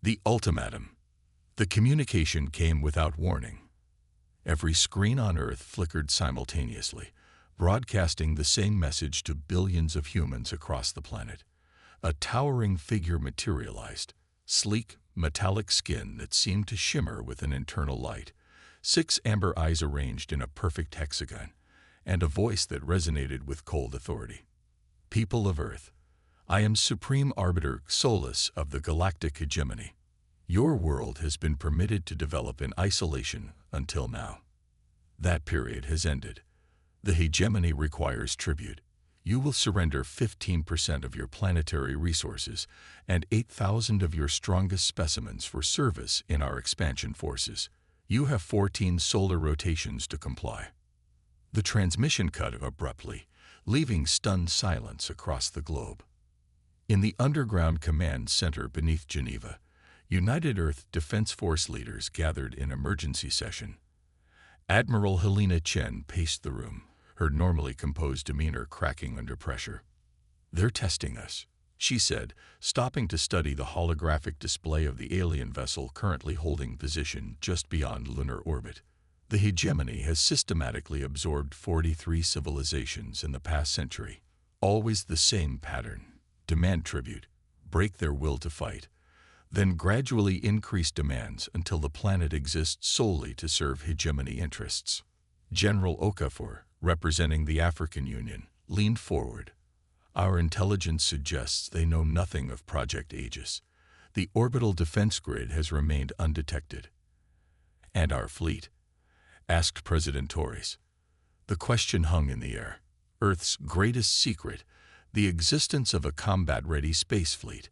The ultimatum. The communication came without warning. Every screen on Earth flickered simultaneously, broadcasting the same message to billions of humans across the planet. A towering figure materialized, sleek, metallic skin that seemed to shimmer with an internal light, 6 amber eyes arranged in a perfect hexagon, and a voice that resonated with cold authority. People of Earth, I am Supreme Arbiter Solus of the Galactic Hegemony. Your world has been permitted to develop in isolation until now. That period has ended. The hegemony requires tribute. You will surrender 15% of your planetary resources and 8,000 of your strongest specimens for service in our expansion forces. You have 14 solar rotations to comply. The transmission cut abruptly, leaving stunned silence across the globe. In the underground command center beneath Geneva, United Earth Defense Force leaders gathered in emergency session. Admiral Helena Chen paced the room, her normally composed demeanor cracking under pressure. They're testing us, she said, stopping to study the holographic display of the alien vessel currently holding position just beyond lunar orbit. The hegemony has systematically absorbed 43 civilizations in the past century. Always the same pattern. Demand tribute, break their will to fight, then gradually increase demands until the planet exists solely to serve hegemony interests. General Okafor, representing the African Union, leaned forward. Our intelligence suggests they know nothing of Project Aegis. The orbital defense grid has remained undetected. And our fleet? Asked President Torres. The question hung in the air. Earth's greatest secret, the existence of a combat-ready space fleet,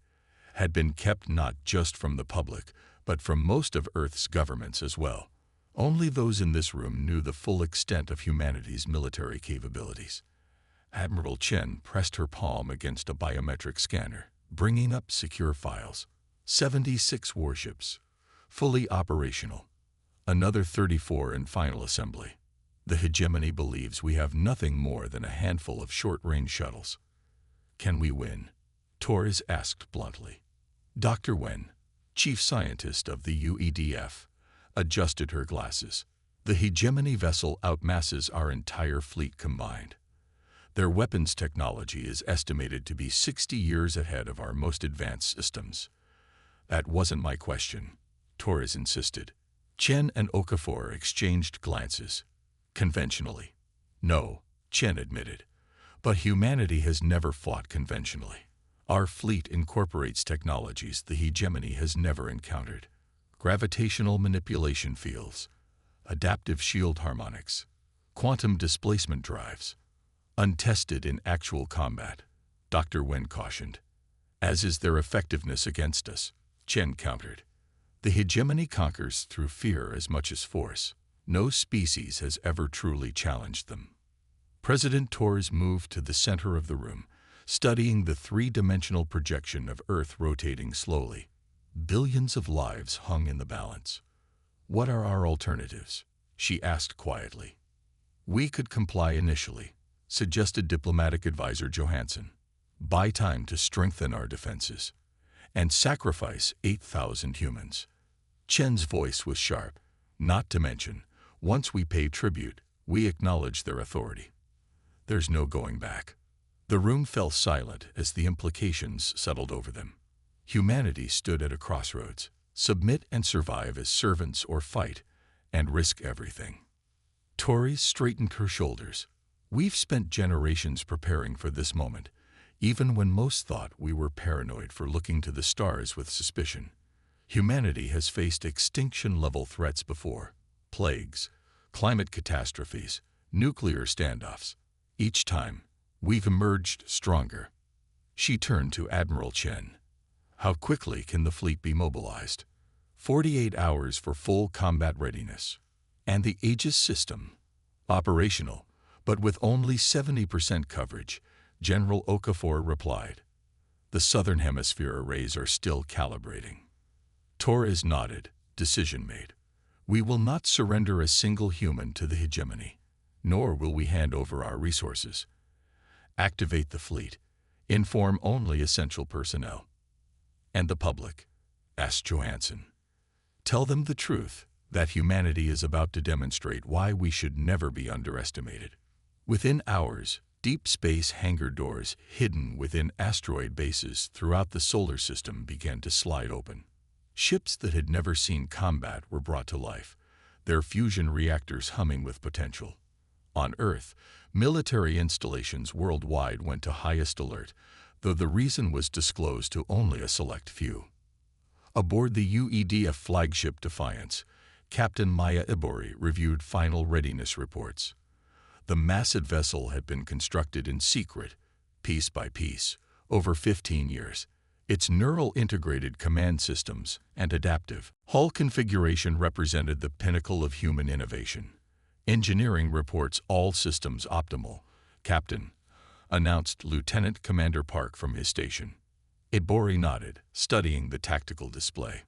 had been kept not just from the public, but from most of Earth's governments as well. Only those in this room knew the full extent of humanity's military capabilities. Admiral Chen pressed her palm against a biometric scanner, bringing up secure files. 76 warships, fully operational. Another 34 in final assembly. The hegemony believes we have nothing more than a handful of short-range shuttles. Can we win? Torres asked bluntly. Dr. Wen, chief scientist of the UEDF, adjusted her glasses. The hegemony vessel outmasses our entire fleet combined. Their weapons technology is estimated to be 60 years ahead of our most advanced systems. That wasn't my question, Torres insisted. Chen and Okafor exchanged glances. Conventionally. No, Chen admitted. But humanity has never fought conventionally. Our fleet incorporates technologies the hegemony has never encountered. Gravitational manipulation fields, adaptive shield harmonics, quantum displacement drives. Untested in actual combat, Dr. Wen cautioned. As is their effectiveness against us, Chen countered. The hegemony conquers through fear as much as force. No species has ever truly challenged them. President Torres moved to the center of the room, studying the three-dimensional projection of Earth rotating slowly. Billions of lives hung in the balance. What are our alternatives? She asked quietly. We could comply initially, suggested diplomatic advisor Johansson. Buy time to strengthen our defenses. And sacrifice 8,000 humans. Chen's voice was sharp. Not to mention, once we pay tribute, we acknowledge their authority. There's no going back. The room fell silent as the implications settled over them. Humanity stood at a crossroads. Submit and survive as servants or fight, and risk everything. Torres straightened her shoulders. We've spent generations preparing for this moment, even when most thought we were paranoid for looking to the stars with suspicion. Humanity has faced extinction-level threats before. Plagues, climate catastrophes, nuclear standoffs. Each time, we've emerged stronger. She turned to Admiral Chen. How quickly can the fleet be mobilized? 48 hours for full combat readiness. And the Aegis system? Operational, but with only 70% coverage, General Okafor replied. The Southern Hemisphere arrays are still calibrating. Torres nodded, decision made. We will not surrender a single human to the hegemony, nor will we hand over our resources. Activate the fleet. Inform only essential personnel. And the public. asked Johansson. "Tell them the truth, that humanity is about to demonstrate why we should never be underestimated." Within hours, deep space hangar doors hidden within asteroid bases throughout the solar system began to slide open. Ships that had never seen combat were brought to life, their fusion reactors humming with potential. On Earth, military installations worldwide went to highest alert, though the reason was disclosed to only a select few. Aboard the UEDF flagship Defiance, Captain Maya Ibori reviewed final readiness reports. The massive vessel had been constructed in secret, piece by piece, over 15 years. Its neural integrated command systems and adaptive hull configuration represented the pinnacle of human innovation. "Engineering reports all systems optimal, Captain," announced Lieutenant Commander Park from his station. Ibori nodded, studying the tactical display.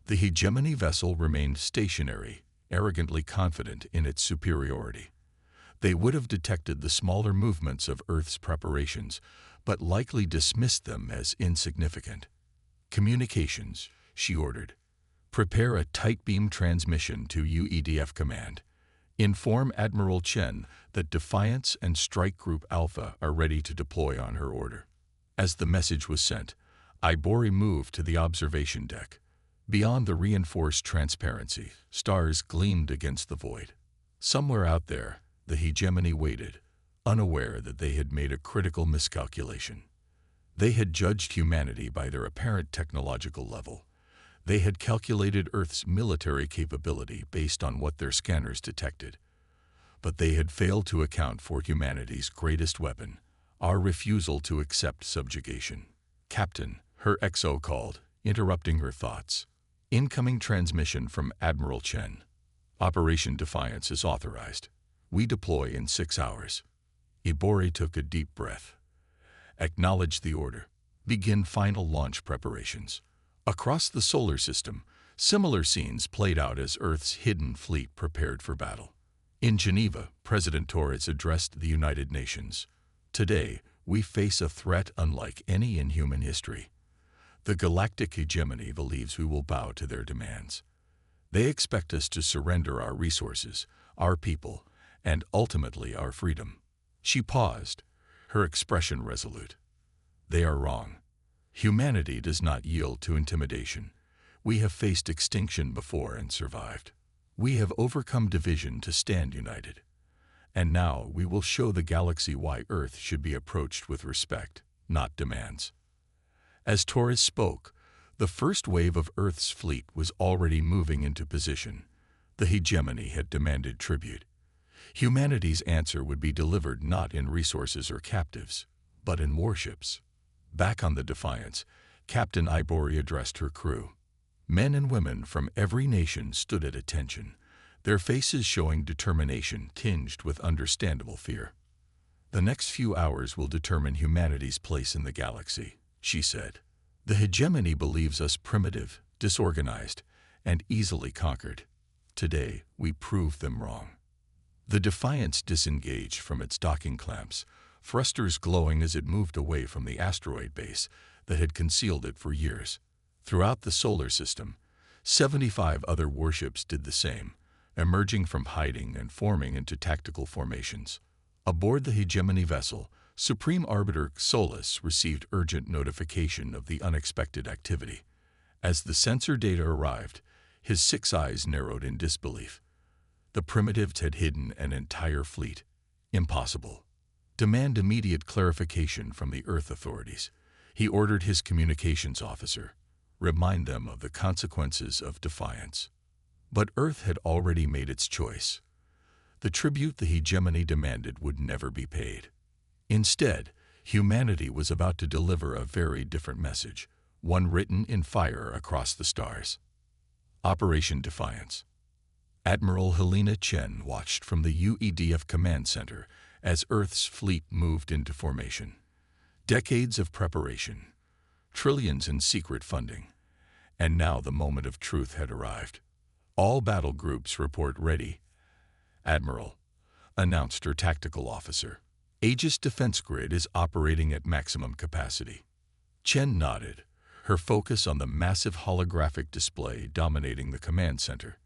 The hegemony vessel remained stationary, arrogantly confident in its superiority. They would have detected the smaller movements of Earth's preparations, but likely dismissed them as insignificant. "Communications," she ordered. "Prepare a tight beam transmission to UEDF Command. Inform Admiral Chen that Defiance and Strike Group Alpha are ready to deploy on her order." As the message was sent, Ibori moved to the observation deck. Beyond the reinforced transparency, stars gleamed against the void. Somewhere out there, the hegemony waited, unaware that they had made a critical miscalculation. They had judged humanity by their apparent technological level. They had calculated Earth's military capability based on what their scanners detected. But they had failed to account for humanity's greatest weapon, our refusal to accept subjugation. "Captain," her XO called, interrupting her thoughts. "Incoming transmission from Admiral Chen. Operation Defiance is authorized. We deploy in 6 hours." Ibori took a deep breath. "Acknowledge the order. Begin final launch preparations." Across the solar system, similar scenes played out as Earth's hidden fleet prepared for battle. In Geneva, President Torres addressed the United Nations. "Today, we face a threat unlike any in human history. The galactic hegemony believes we will bow to their demands. They expect us to surrender our resources, our people, and ultimately our freedom." She paused, her expression resolute. "They are wrong. Humanity does not yield to intimidation. We have faced extinction before and survived. We have overcome division to stand united. And now we will show the galaxy why Earth should be approached with respect, not demands." As Torres spoke, the first wave of Earth's fleet was already moving into position. The hegemony had demanded tribute. Humanity's answer would be delivered not in resources or captives, but in warships. Back on the Defiance, Captain Ibori addressed her crew. Men and women from every nation stood at attention, their faces showing determination tinged with understandable fear. "The next few hours will determine humanity's place in the galaxy," she said. "The hegemony believes us primitive, disorganized, and easily conquered. Today, we prove them wrong." The Defiance disengaged from its docking clamps, thrusters glowing as it moved away from the asteroid base that had concealed it for years. Throughout the solar system, 75 other warships did the same, emerging from hiding and forming into tactical formations. Aboard the hegemony vessel, Supreme Arbiter Solus received urgent notification of the unexpected activity. As the sensor data arrived, his 6 eyes narrowed in disbelief. The primitives had hidden an entire fleet. Impossible. Demand immediate clarification from the Earth authorities. He ordered his communications officer. Remind them of the consequences of defiance. But Earth had already made its choice. The tribute the hegemony demanded would never be paid. Instead, humanity was about to deliver a very different message, one written in fire across the stars. Operation Defiance. Admiral Helena Chen watched from the UEDF Command Center as Earth's fleet moved into formation. Decades of preparation, trillions in secret funding, and now the moment of truth had arrived. "All battle groups report ready, Admiral," announced her tactical officer. "Aegis defense grid is operating at maximum capacity." Chen nodded, her focus on the massive holographic display dominating the command center.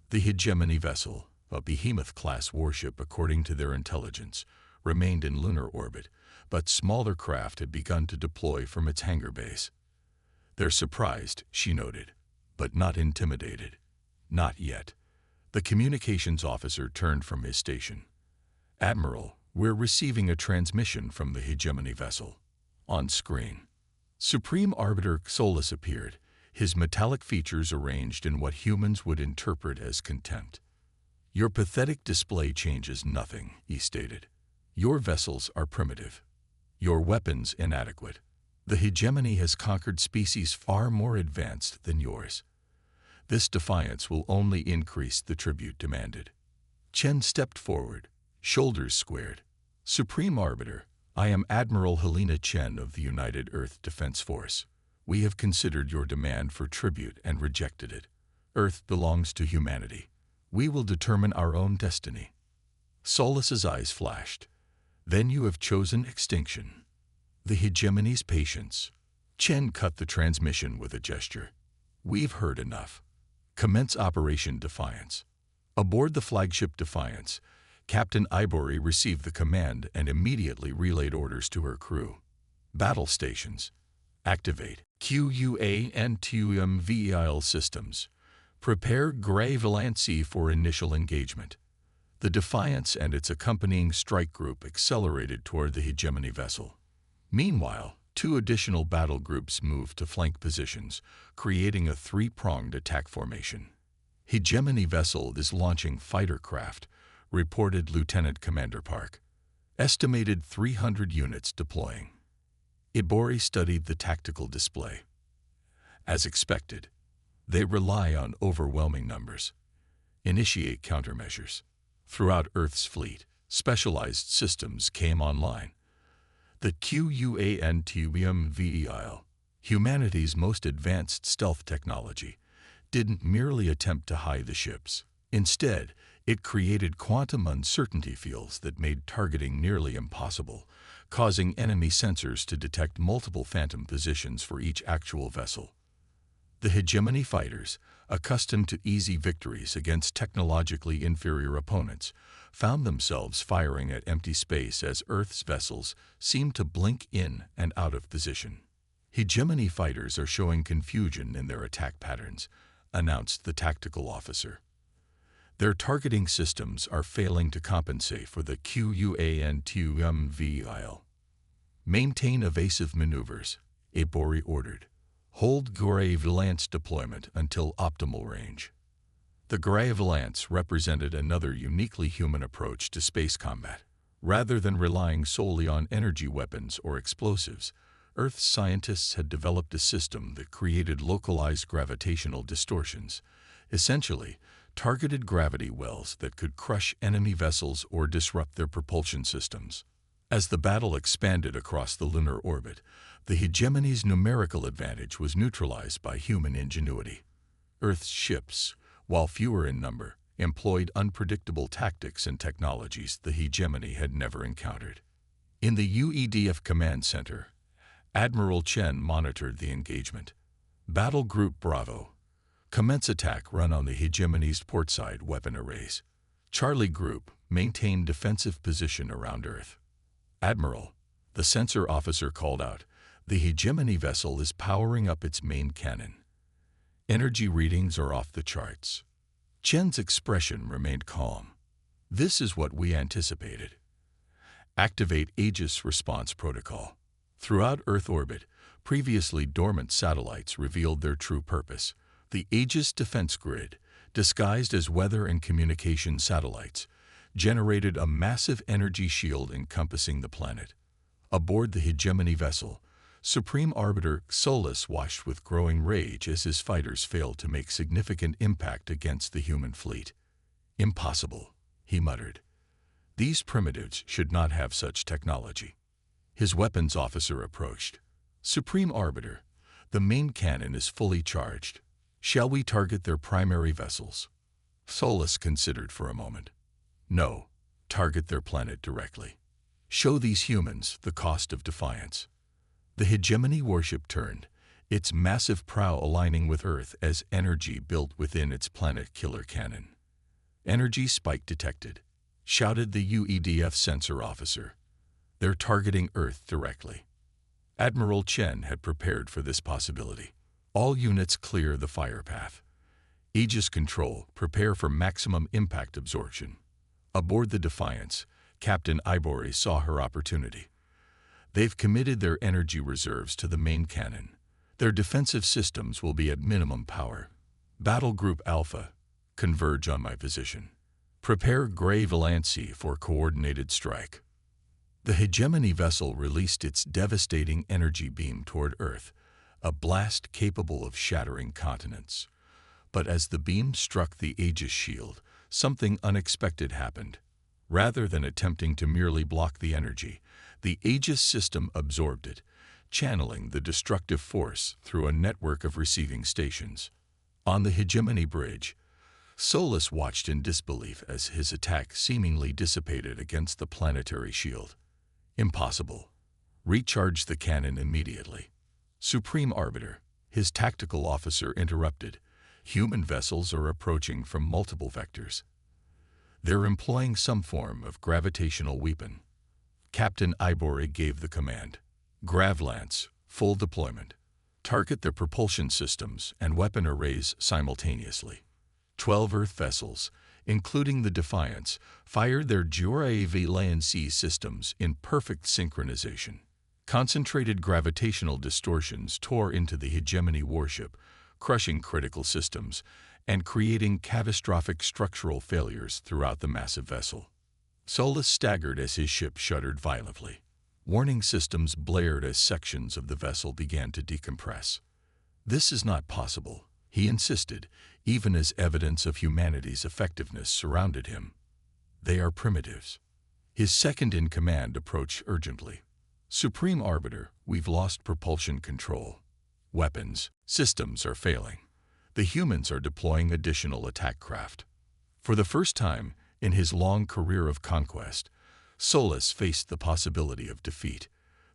The hegemony vessel, a behemoth-class warship according to their intelligence, remained in lunar orbit, but smaller craft had begun to deploy from its hangar base. "They're surprised," she noted, "but not intimidated. Not yet." The communications officer turned from his station. "Admiral, we're receiving a transmission from the hegemony vessel." On screen, Supreme Arbiter Solus appeared, his metallic features arranged in what humans would interpret as contempt. "Your pathetic display changes nothing," he stated. "Your vessels are primitive. Your weapons inadequate. The hegemony has conquered species far more advanced than yours. This defiance will only increase the tribute demanded." Chen stepped forward, shoulders squared. "Supreme Arbiter, I am Admiral Helena Chen of the United Earth Defense Force. We have considered your demand for tribute and rejected it. Earth belongs to humanity. We will determine our own destiny." Solus's eyes flashed. "Then you have chosen extinction." The hegemony's patience. Chen cut the transmission with a gesture. "We've heard enough. Commence Operation Defiance." Aboard the flagship Defiance, Captain Ibori received the command and immediately relayed orders to her crew. "Battle stations. Activate QUA and TUMVEIL systems. Prepare Grey Valancy for initial engagement." The Defiance and its accompanying strike group accelerated toward the hegemony vessel. Meanwhile, 2 additional battle groups moved to flank positions, creating a 3-pronged attack formation. "Hegemony vessel is launching fighter craft," reported Lieutenant Commander Park. "Estimated 300 units deploying." Ibori studied the tactical display. "As expected, they rely on overwhelming numbers. Initiate countermeasures." Throughout Earth's fleet, specialized systems came online. The QUANTUMVEIL, humanity's most advanced stealth technology, didn't merely attempt to hide the ships. Instead, it created quantum uncertainty fields that made targeting nearly impossible, causing enemy sensors to detect multiple phantom positions for each actual vessel. The hegemony fighters, accustomed to easy victories against technologically inferior opponents, found themselves firing at empty space as Earth's vessels seemed to blink in and out of position. "Hegemony fighters are showing confusion in their attack patterns," announced the tactical officer. "Their targeting systems are failing to compensate for the QUANTUMVEIL. Maintain evasive maneuvers," Ibori ordered. "Hold Grey Valance deployment until optimal range." The Grey Valance represented another uniquely human approach to space combat. Rather than relying solely on energy weapons or explosives, Earth's scientists had developed a system that created localized gravitational distortions, essentially targeted gravity wells that could crush enemy vessels or disrupt their propulsion systems. As the battle expanded across the lunar orbit, the hegemony's numerical advantage was neutralized by human ingenuity. Earth's ships, while fewer in number, employed unpredictable tactics and technologies the hegemony had never encountered. In the UEDF Command Center, Admiral Chen monitored the engagement. "Battle Group Bravo. Commence attack run on the hegemony's portside weapon arrays. Charlie Group, maintain defensive position around Earth." "Admiral," the sensor officer called out, "the hegemony vessel is powering up its main cannon. Energy readings are off the charts." Chen's expression remained calm. "This is what we anticipated. Activate Aegis Response Protocol." Throughout Earth orbit, previously dormant satellites revealed their true purpose. The Aegis Defense Grid, disguised as weather and communication satellites, generated a massive energy shield encompassing the planet. Aboard the hegemony vessel, Supreme Arbiter Solus watched with growing rage as his fighters failed to make significant impact against the human fleet. "Impossible," he muttered. "These primitives should not have such technology." His weapons officer approached. "Supreme Arbiter, the main cannon is fully charged. Shall we target their primary vessels?" Solus considered for a moment. "No, target their planet directly. Show these humans the cost of defiance." The hegemony warship turned, its massive prow aligning with Earth as energy built within its planet-killer cannon. "Energy spike detected," shouted the UEDF sensor officer. "They're targeting Earth directly." Admiral Chen had prepared for this possibility. "All units clear the fire path. Aegis Control, prepare for maximum impact absorption." Aboard the Defiance, Captain Ibori saw her opportunity. They've committed their energy reserves to the main cannon. Their defensive systems will be at minimum power. "Battle Group Alpha, converge on my position. Prepare Grey Valancy for coordinated strike." The hegemony vessel released its devastating energy beam toward Earth, a blast capable of shattering continents. But as the beam struck the Aegis shield, something unexpected happened. Rather than attempting to merely block the energy, the Aegis system absorbed it, channeling the destructive force through a network of receiving stations. On the hegemony bridge, Solus watched in disbelief as his attack seemingly dissipated against the planetary shield. "Impossible. Recharge the cannon immediately." "Supreme Arbiter," his tactical officer interrupted. "Human vessels are approaching from multiple vectors. They're employing some form of gravitational weapon." Captain Ibori gave the command. "Gravlance, full deployment. Target their propulsion systems and weapon arrays simultaneously." 12 Earth vessels, including the Defiance, fired their Grey systems in perfect synchronization. Concentrated gravitational distortions tore into the hegemony warship, crushing critical systems and creating catastrophic structural failures throughout the massive vessel. Solus staggered as his ship shuddered violently. Warning systems blared as sections of the vessel began to decompress. "This is not possible," he insisted, even as evidence of humanity's effectiveness surrounded him. "They are primitives." His second-in-command approached urgently. "Supreme Arbiter, we've lost propulsion control. Weapons, systems are failing. The humans are deploying additional attack craft." For the first time in his long career of conquest, Solus faced the possibility of defeat.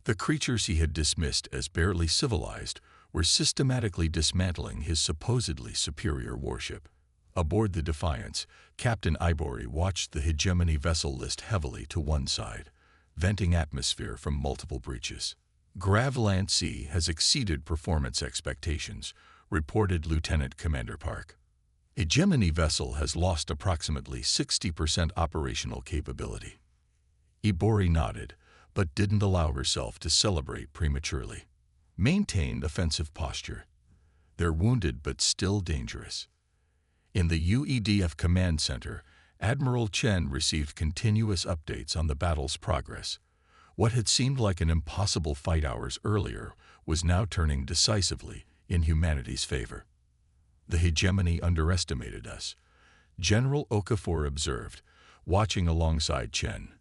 The creatures he had dismissed as barely civilized were systematically dismantling his supposedly superior warship. Aboard the Defiance, Captain Ibori watched the hegemony vessel list heavily to one side, venting atmosphere from multiple breaches. "Gravlancy has exceeded performance expectations," reported Lieutenant Commander Park. "Hegemony vessel has lost approximately 60% operational capability." Ibori nodded, but didn't allow herself to celebrate prematurely. "Maintain offensive posture. They're wounded but still dangerous." In the UEDF Command Center, Admiral Chen received continuous updates on the battle's progress. What had seemed like an impossible fight hours earlier was now turning decisively in humanity's favor. "The hegemony underestimated us," General Okafor observed, watching alongside Chen.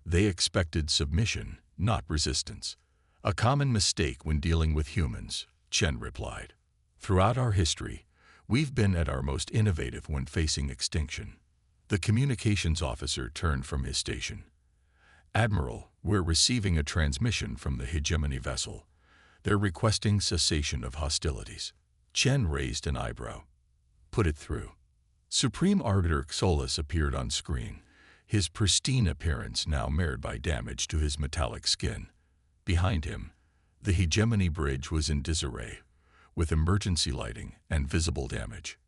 "They expected submission, not resistance." "A common mistake when dealing with humans," Chen replied. "Throughout our history, we've been at our most innovative when facing extinction." The communications officer turned from his station. "Admiral, we're receiving a transmission from the hegemony vessel. They're requesting cessation of hostilities." Chen raised an eyebrow. "Put it through." Supreme Arbiter Solus appeared on screen, his pristine appearance now marred by damage to his metallic skin. Behind him, the hegemony bridge was in disarray, with emergency lighting and visible damage.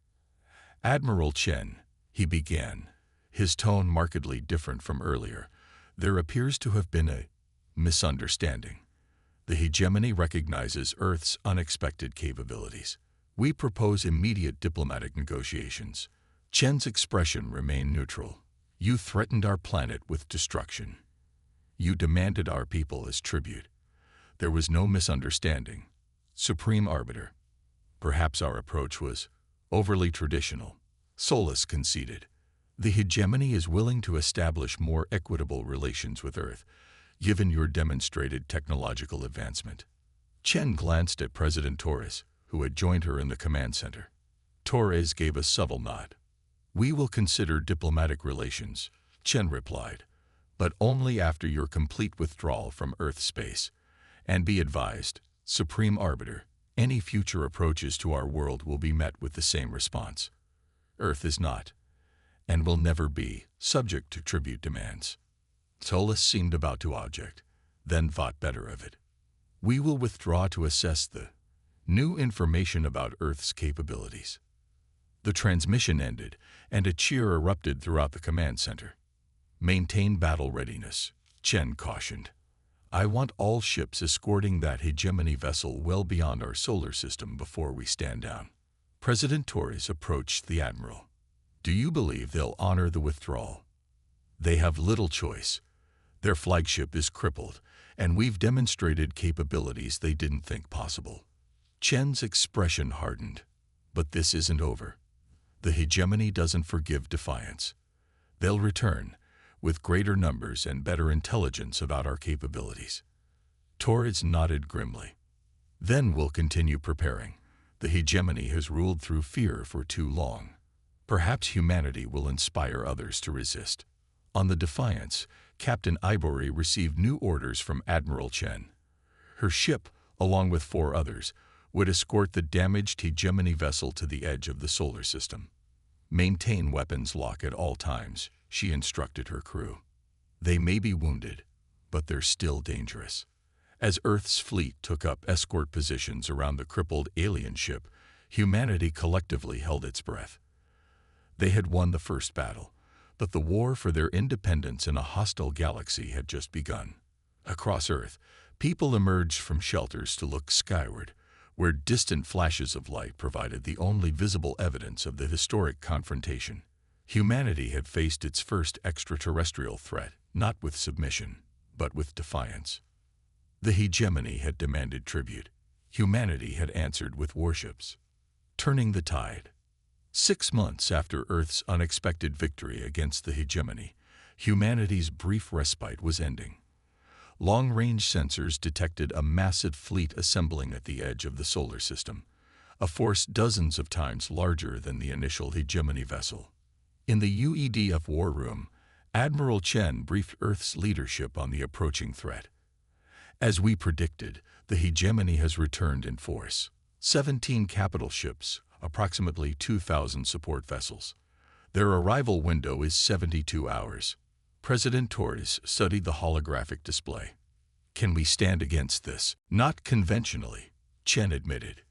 "Admiral Chen," he began, his tone markedly different from earlier, "there appears to have been a misunderstanding. The hegemony recognizes Earth's unexpected capabilities. We propose immediate diplomatic negotiations." Chen's expression remained neutral. "You threatened our planet with destruction. You demanded our people as tribute. There was no misunderstanding. Supreme Arbiter. Perhaps our approach was overly traditional." Solus conceded. "The hegemony is willing to establish more equitable relations with Earth, given your demonstrated technological advancement." Chen glanced at President Torres, who had joined her in the command center. Torres gave a subtle nod. "We will consider diplomatic relations," Chen replied, "but only after your complete withdrawal from Earth space. And be advised, Supreme Arbiter, Any future approaches to our world will be met with the same response. Earth is not, and will never be, subject to tribute demands. Solus seemed about to object, then thought better of it. We will withdraw to assess the new information about Earth's capabilities. The transmission ended, and a cheer erupted throughout the command center. Maintain battle readiness, Chen cautioned. I want all ships escorting that hegemony vessel well beyond our solar system before we stand down. President Torres approached the admiral. Do you believe they'll honor the withdrawal? They have little choice. Their flagship is crippled, and we've demonstrated capabilities they didn't think possible. Chen's expression hardened. But this isn't over. The hegemony doesn't forgive defiance. They'll return, with greater numbers and better intelligence about our capabilities. Torres nodded grimly. Then we'll continue preparing. The hegemony has ruled through fear for too long. Perhaps humanity will inspire others to resist. On the Defiance, Captain Ivory received new orders from Admiral Chen. Her ship, along with 4 others, would escort the damaged hegemony vessel to the edge of the solar system. Maintain weapons lock at all times, she instructed her crew. They may be wounded, but they're still dangerous. As Earth's fleet took up escort positions around the crippled alien ship, humanity collectively held its breath. They had won the first battle, but the war for their independence in a hostile galaxy had just begun. Across Earth, people emerged from shelters to look skyward, where distant flashes of light provided the only visible evidence of the historic confrontation. Humanity had faced its first extraterrestrial threat, not with submission, but with defiance. The hegemony had demanded tribute. Humanity had answered with warships. Turning the tide. 6 months after Earth's unexpected victory against the hegemony, humanity's brief respite was ending. Long-range sensors detected a massive fleet assembling at the edge of the solar system, a force dozens of times larger than the initial hegemony vessel. In the UEDF war room, Admiral Chen briefed Earth's leadership on the approaching threat. As we predicted, the hegemony has returned in force. 17 capital ships, approximately 2,000 support vessels. Their arrival window is 72 hours. President Torres studied the holographic display. Can we stand against this? Not conventionally, Chen admitted.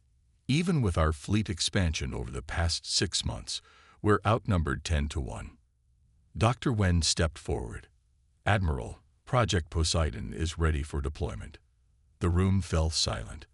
Even with our fleet expansion over the past 6 months, we're outnumbered 10-1. Dr. Wen stepped forward. Admiral, Project Poseidon is ready for deployment. The room fell silent.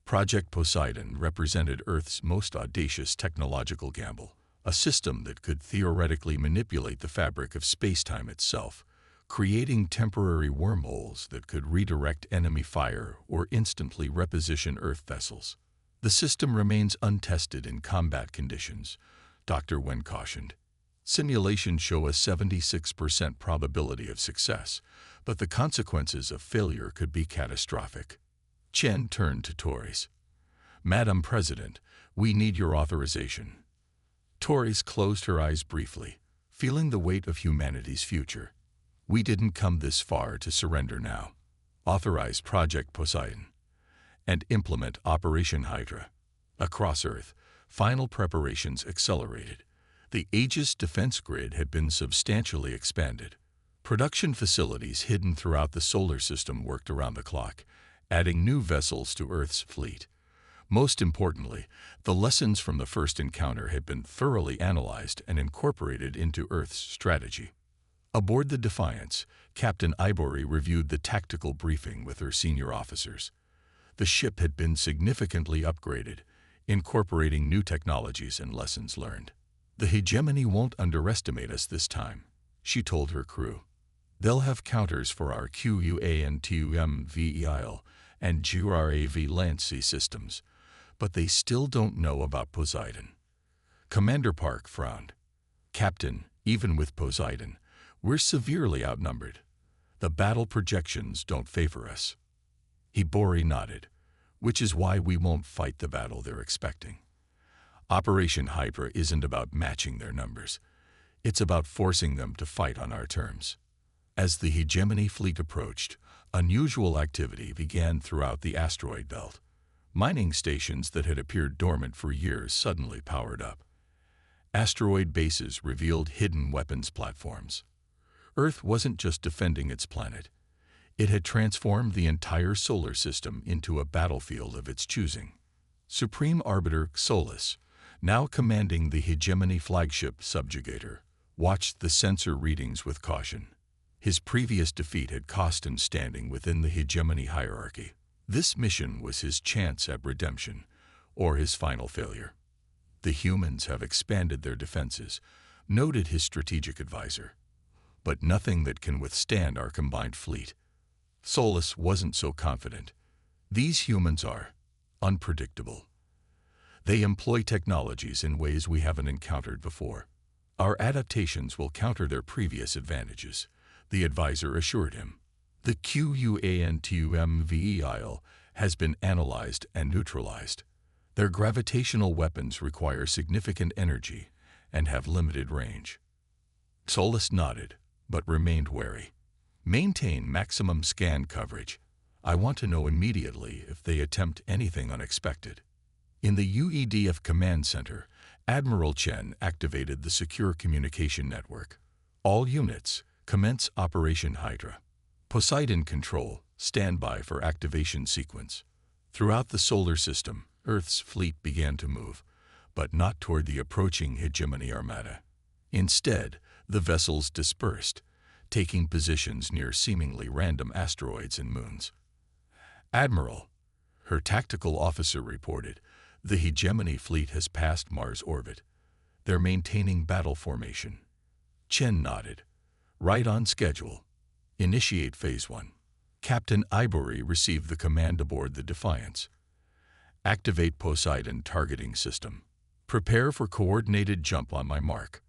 Project Poseidon represented Earth's most audacious technological gamble, a system that could theoretically manipulate the fabric of space-time itself, creating temporary wormholes that could redirect enemy fire or instantly reposition Earth vessels. The system remains untested in combat conditions, Dr. Wen cautioned. Simulations show a 76% probability of success, but the consequences of failure could be catastrophic. Chen turned to Torres. Madam President, we need your authorization. Torres closed her eyes briefly, feeling the weight of humanity's future. We didn't come this far to surrender now. Authorize Project Poseidon and implement Operation Hydra. Across Earth, final preparations accelerated. The Aegis defense grid had been substantially expanded. Production facilities hidden throughout the solar system worked around the clock, adding new vessels to Earth's fleet. Most importantly, the lessons from the first encounter had been thoroughly analyzed and incorporated into Earth's strategy. Aboard the Defiance, Captain Ivory reviewed the tactical briefing with her senior officers. The ship had been significantly upgraded, incorporating new technologies and lessons learned. The hegemony won't underestimate us this time, she told her crew. They'll have counters for our QUANTUMVEIL and GRAV Lancy systems, but they still don't know about Poseidon. Commander Park frowned. Captain, even with Poseidon, we're severely outnumbered. The battle projections don't favor us. Hibori nodded, which is why we won't fight the battle they're expecting. Operation Hydra isn't about matching their numbers. It's about forcing them to fight on our terms. As the hegemony fleet approached, unusual activity began throughout the asteroid belt. Mining stations that had appeared dormant for years suddenly powered up. Asteroid bases revealed hidden weapons platforms. Earth wasn't just defending its planet. It had transformed the entire solar system into a battlefield of its choosing. Supreme Arbiter Solus, now commanding the Hegemony flagship subjugator, watched the sensor readings with caution. His previous defeat had cost him standing within the Hegemony hierarchy. This mission was his chance at redemption, or his final failure. The humans have expanded their defenses, noted his strategic advisor. But nothing that can withstand our combined fleet. Solus wasn't so confident. These humans are unpredictable. They employ technologies in ways we haven't encountered before. Our adaptations will counter their previous advantages, the advisor assured him. The quantum has been analyzed and neutralized. Their gravitational weapons require significant energy and have limited range. Solus nodded, but remained wary. Maintain maximum scan coverage. I want to know immediately if they attempt anything unexpected. In the UEDF Command Center, Admiral Chen activated the secure communication network. All units, commence Operation Hydra. Poseidon Control, stand by for activation sequence. Throughout the solar system, Earth's fleet began to move, but not toward the approaching Hegemony Armada. Instead, the vessels dispersed, taking positions near seemingly random asteroids and moons. Admiral, her tactical officer reported, the Hegemony fleet has passed Mars orbit. They're maintaining battle formation. Chen nodded. Right on schedule. Initiate Phase 1. Captain Ibori received the command aboard the Defiance. Activate Poseidon targeting system. Prepare for coordinated jump on my mark.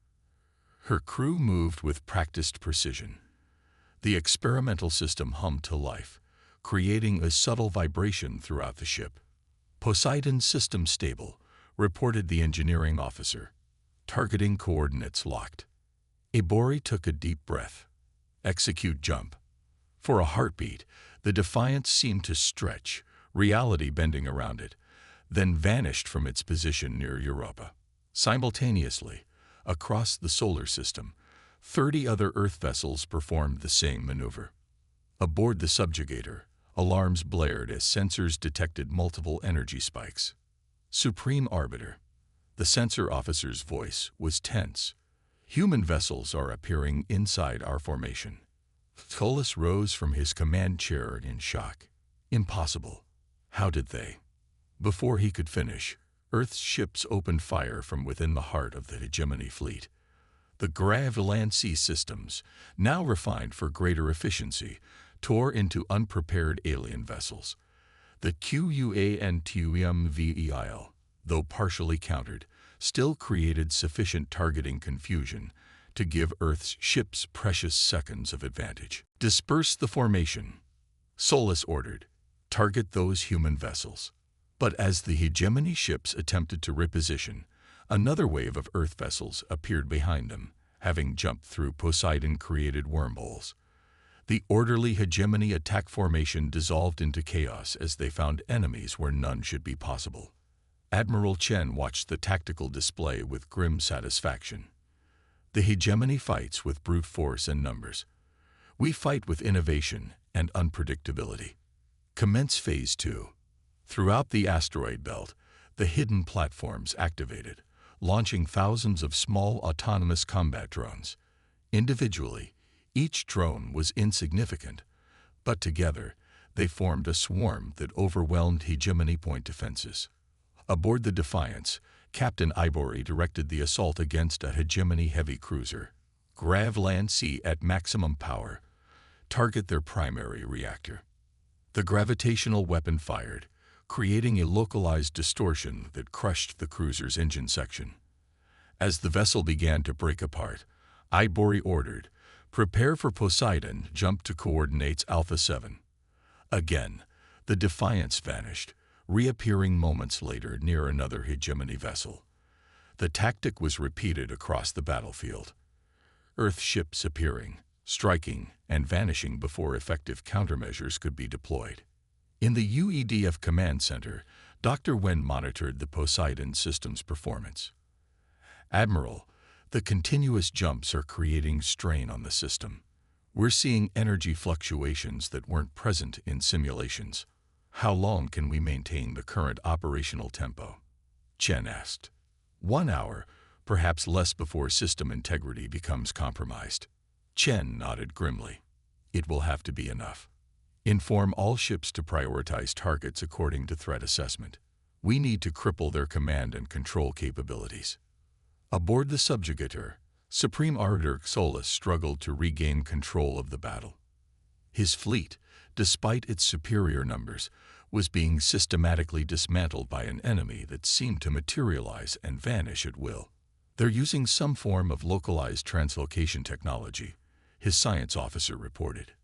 Her crew moved with practiced precision. The experimental system hummed to life, creating a subtle vibration throughout the ship. Poseidon system stable, reported the engineering officer. Targeting coordinates locked. Ibori took a deep breath. Execute jump. For a heartbeat, the Defiance seemed to stretch, reality bending around it, then vanished from its position near Europa. Simultaneously, across the solar system, 30 other Earth vessels performed the same maneuver. Aboard the subjugator, alarms blared as sensors detected multiple energy spikes. Supreme Arbiter. The sensor officer's voice was tense. Human vessels are appearing inside our formation. Solus rose from his command chair in shock. Impossible. How did they? Before he could finish, Earth's ships opened fire from within the heart of the Hegemony fleet. The Grav land sea systems, now refined for greater efficiency, tore into unprepared alien vessels. The quantum, though partially countered, still created sufficient targeting confusion to give Earth's ships precious seconds of advantage. Disperse the formation, Solus ordered. Target those human vessels. But as the Hegemony ships attempted to reposition, another wave of Earth vessels appeared behind them, having jumped through Poseidon-created wormholes. The orderly Hegemony attack formation dissolved into chaos as they found enemies where none should be possible. Admiral Chen watched the tactical display with grim satisfaction. The Hegemony fights with brute force and numbers. We fight with innovation and unpredictability. Commence Phase 2. Throughout the asteroid belt, the hidden platforms activated, launching thousands of small autonomous combat drones. Individually, each drone was insignificant, but together they formed a swarm that overwhelmed Hegemony point defenses. Aboard the Defiance, Captain Ibori directed the assault against a Hegemony heavy cruiser. Grav land sea at maximum power. Target their primary reactor. The gravitational weapon fired, creating a localized distortion that crushed the cruiser's engine section. As the vessel began to break apart, Ibori ordered, "Prepare for Poseidon, jump to coordinates Alpha 7. Again, the Defiance vanished, reappearing moments later near another Hegemony vessel. The tactic was repeated across the battlefield. Earth ships appearing, striking, and vanishing before effective countermeasures could be deployed. In the UEDF Command Center, Dr. Wen monitored the Poseidon system's performance. "Admiral, the continuous jumps are creating strain on the system. We're seeing energy fluctuations that weren't present in simulations. How long can we maintain the current operational tempo?" Chen asked. "1 hour, perhaps less before system integrity becomes compromised." Chen nodded grimly. "It will have to be enough. Inform all ships to prioritize targets according to threat assessment. We need to cripple their command and control capabilities." Aboard the subjugator, Supreme Arbiter Solus struggled to regain control of the battle. His fleet, despite its superior numbers, was being systematically dismantled by an enemy that seemed to materialize and vanish at will. "They're using some form of localized translocation technology," his science officer reported.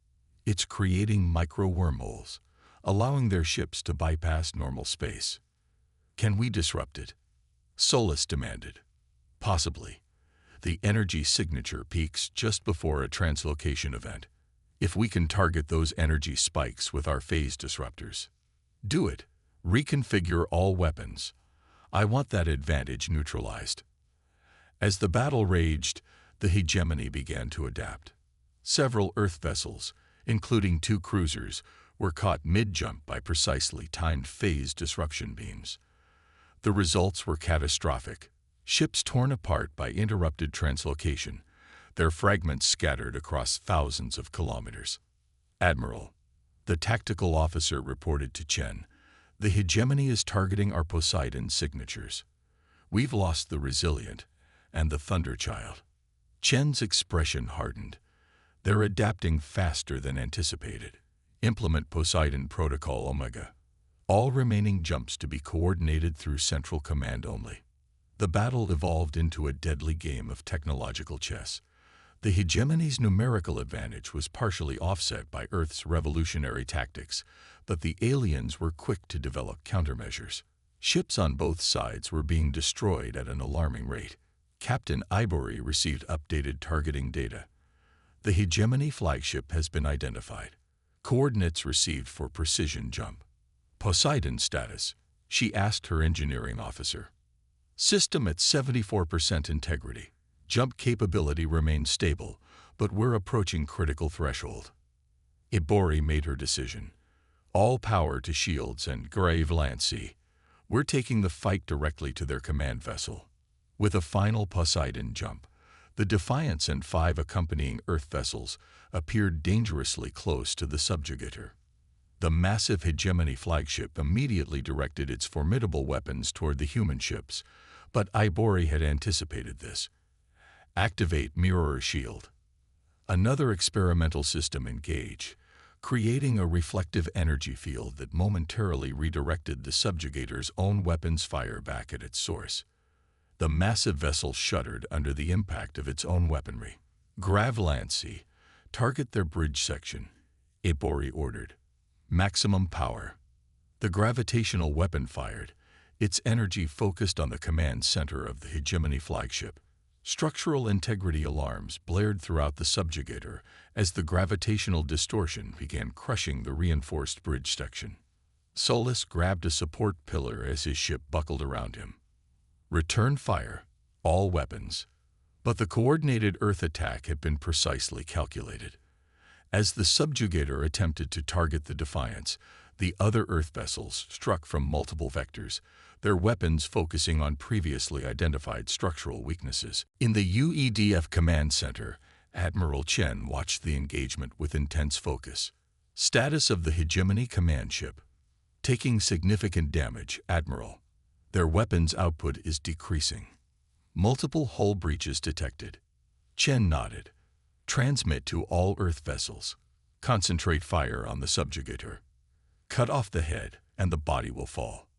"It's creating micro-wormholes, allowing their ships to bypass normal space." "Can we disrupt it?" Solus demanded. "Possibly. The energy signature peaks just before a translocation event. If we can target those energy spikes with our phase disruptors." "Do it. Reconfigure all weapons. I want that advantage neutralized." As the battle raged, the hegemony began to adapt. Several Earth vessels, including 2 cruisers, were caught mid-jump by precisely timed phase disruption beams. The results were catastrophic. Ships torn apart by interrupted translocation, their fragments scattered across thousands of kilometers. "Admiral," the tactical officer reported to Chen, "the hegemony is targeting our Poseidon signatures. We've lost the Resilient and the Thunderchild." Chen's expression hardened. "They're adapting faster than anticipated. Implement Poseidon Protocol Omega. All remaining jumps to be coordinated through Central Command only." The battle evolved into a deadly game of technological chess. The hegemony's numerical advantage was partially offset by Earth's revolutionary tactics, but the aliens were quick to develop countermeasures. Ships on both sides were being destroyed at an alarming rate. Captain Ibori received updated targeting data. "The hegemony flagship has been identified. Coordinates received for precision jump." "Poseidon status?" she asked her engineering officer. "System at 74% integrity. Jump capability remains stable, but we're approaching critical threshold." Ibori made her decision. "All power to shields and Grave Lancy. We're taking the fight directly to their command vessel." With a final Poseidon jump, the Defiance and 5 accompanying Earth vessels appeared dangerously close to the subjugator. The massive hegemony flagship immediately directed its formidable weapons toward the human ships, but Ibori had anticipated this. "Activate Mirror Shield." Another experimental system engaged, creating a reflective energy field that momentarily redirected the subjugator's own weapons fire back at its source. The massive vessel shuddered under the impact of its own weaponry. "Grav Lancy, target their bridge section," Ibori ordered. "Maximum power." The gravitational weapon fired, its energy focused on the command center of the hegemony flagship. Structural integrity alarms blared throughout the subjugator as the gravitational distortion began crushing the reinforced bridge section. Solus grabbed a support pillar as his ship buckled around him. "Return fire, all weapons." But the coordinated Earth attack had been precisely calculated. As the subjugator attempted to target the Defiance, the other Earth vessels struck from multiple vectors, their weapons focusing on previously identified structural weaknesses. In the UEDF Command Center, Admiral Chen watched the engagement with intense focus. "Status of the Hegemony command ship. Taking significant damage, Admiral. Their weapons output is decreasing. Multiple hull breaches detected." Chen nodded. "Transmit to all Earth vessels. Concentrate fire on the subjugator. Cut off the head, and the body will fall."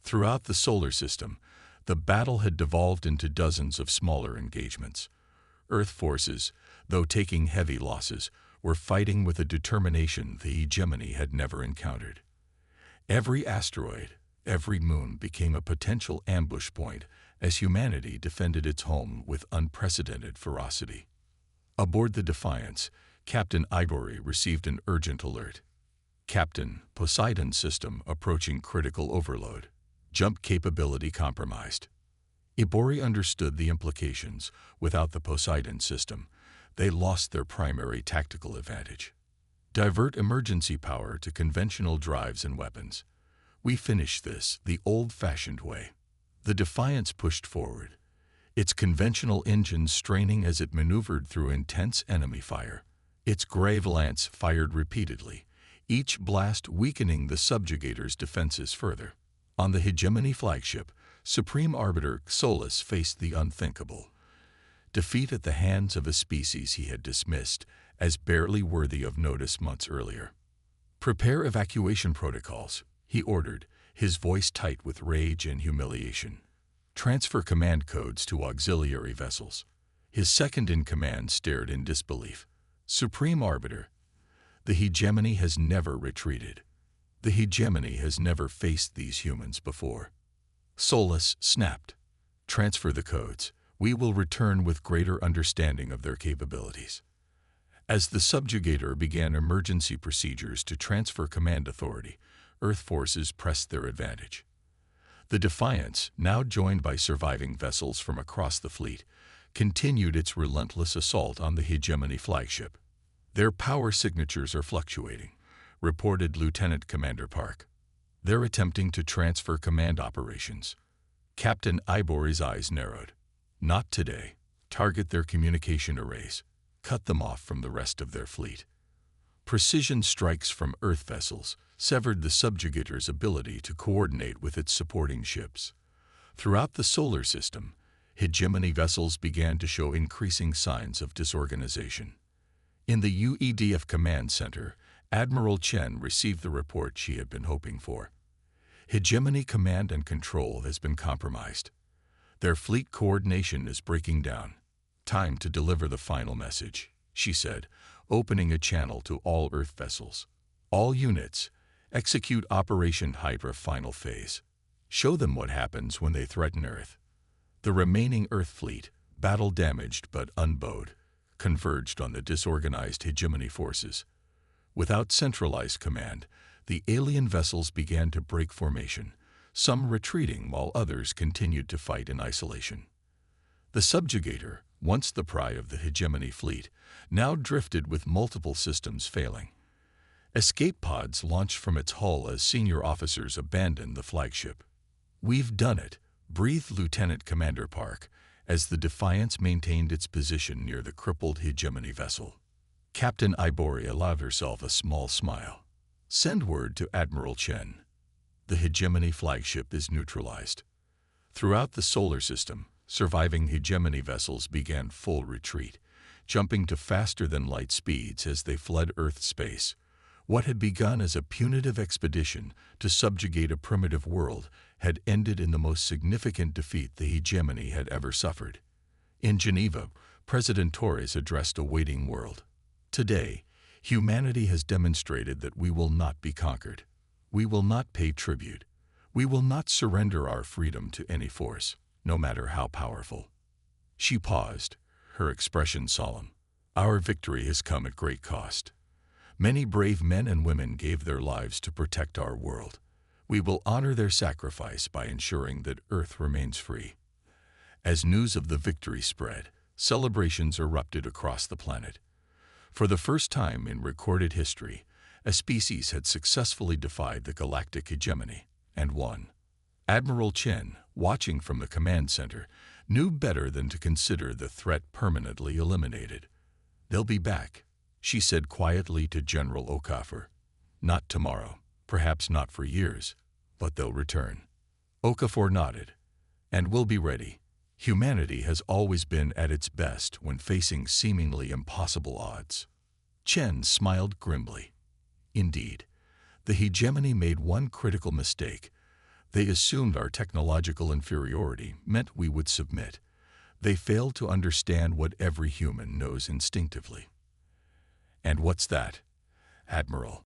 Throughout the solar system, the battle had devolved into dozens of smaller engagements. Earth forces, though taking heavy losses, were fighting with a determination the hegemony had never encountered. Every asteroid, every moon became a potential ambush point as humanity defended its home with unprecedented ferocity. Aboard the Defiance, Captain Ibori received an urgent alert. "Captain, Poseidon system approaching critical overload." Jump capability compromised. Ibori understood the implications. Without the Poseidon system, they lost their primary tactical advantage. Divert emergency power to conventional drives and weapons. We finish this the old-fashioned way. The Defiance pushed forward, its conventional engines straining as it maneuvered through intense enemy fire. Its grave lance fired repeatedly, each blast weakening the subjugator's defenses further. On the Hegemony flagship, Supreme Arbiter Solus faced the unthinkable. Defeat at the hands of a species he had dismissed as barely worthy of notice months earlier. "Prepare evacuation protocols," he ordered, his voice tight with rage and humiliation. "Transfer command codes to auxiliary vessels." His second-in-command stared in disbelief. "Supreme Arbiter, the Hegemony has never retreated. The Hegemony has never faced these humans before." Solus snapped. "Transfer the codes. We will return with greater understanding of their capabilities." As the subjugator began emergency procedures to transfer command authority, Earth forces pressed their advantage. The Defiance, now joined by surviving vessels from across the fleet, continued its relentless assault on the Hegemony flagship. "Their power signatures are fluctuating," reported Lieutenant Commander Park. "They're attempting to transfer command operations." Captain Ibori's eyes narrowed. "Not today. Target their communication arrays. Cut them off from the rest of their fleet." Precision strikes from Earth vessels severed the subjugator's ability to coordinate with its supporting ships. Throughout the solar system, Hegemony vessels began to show increasing signs of disorganization. In the UEDF Command Center, Admiral Chen received the report she had been hoping for. "Hegemony command and control has been compromised. Their fleet coordination is breaking down. Time to deliver the final message," she said, opening a channel to all Earth vessels. "All units, execute Operation Hydra Final Phase. Show them what happens when they threaten Earth." The remaining Earth fleet, battle-damaged but unbowed, converged on the disorganized Hegemony forces. Without centralized command, the alien vessels began to break formation, some retreating while others continued to fight in isolation. The subjugator, once the pride of the Hegemony fleet, now drifted with multiple systems failing. Escape pods launched from its hull as senior officers abandoned the flagship. "We've done it," breathed Lieutenant Commander Park, as the Defiance maintained its position near the crippled Hegemony vessel. Captain Ibori allowed herself a small smile. "Send word to Admiral Chen. The Hegemony flagship is neutralized." Throughout the solar system, surviving Hegemony vessels began full retreat, jumping to faster-than-light speeds as they fled Earth space. What had begun as a punitive expedition to subjugate a primitive world had ended in the most significant defeat the Hegemony had ever suffered. In Geneva, President Torres addressed a waiting world. "Today, humanity has demonstrated that we will not be conquered. We will not pay tribute. We will not surrender our freedom to any force, no matter how powerful." She paused, her expression solemn. "Our victory has come at great cost. Many brave men and women gave their lives to protect our world. We will honor their sacrifice by ensuring that Earth remains free." As news of the victory spread, celebrations erupted across the planet. For the first time in recorded history, a species had successfully defied the galactic hegemony, and won. Admiral Chen, watching from the command center, knew better than to consider the threat permanently eliminated. "They'll be back," she said quietly to General Okafor. "Not tomorrow, perhaps not for years, but they'll return." Okafor nodded. "And we'll be ready. Humanity has always been at its best when facing seemingly impossible odds." Chen smiled grimly. "Indeed, the Hegemony made one critical mistake. They assumed our technological inferiority meant we would submit. They failed to understand what every human knows instinctively." "And what's that, Admiral?"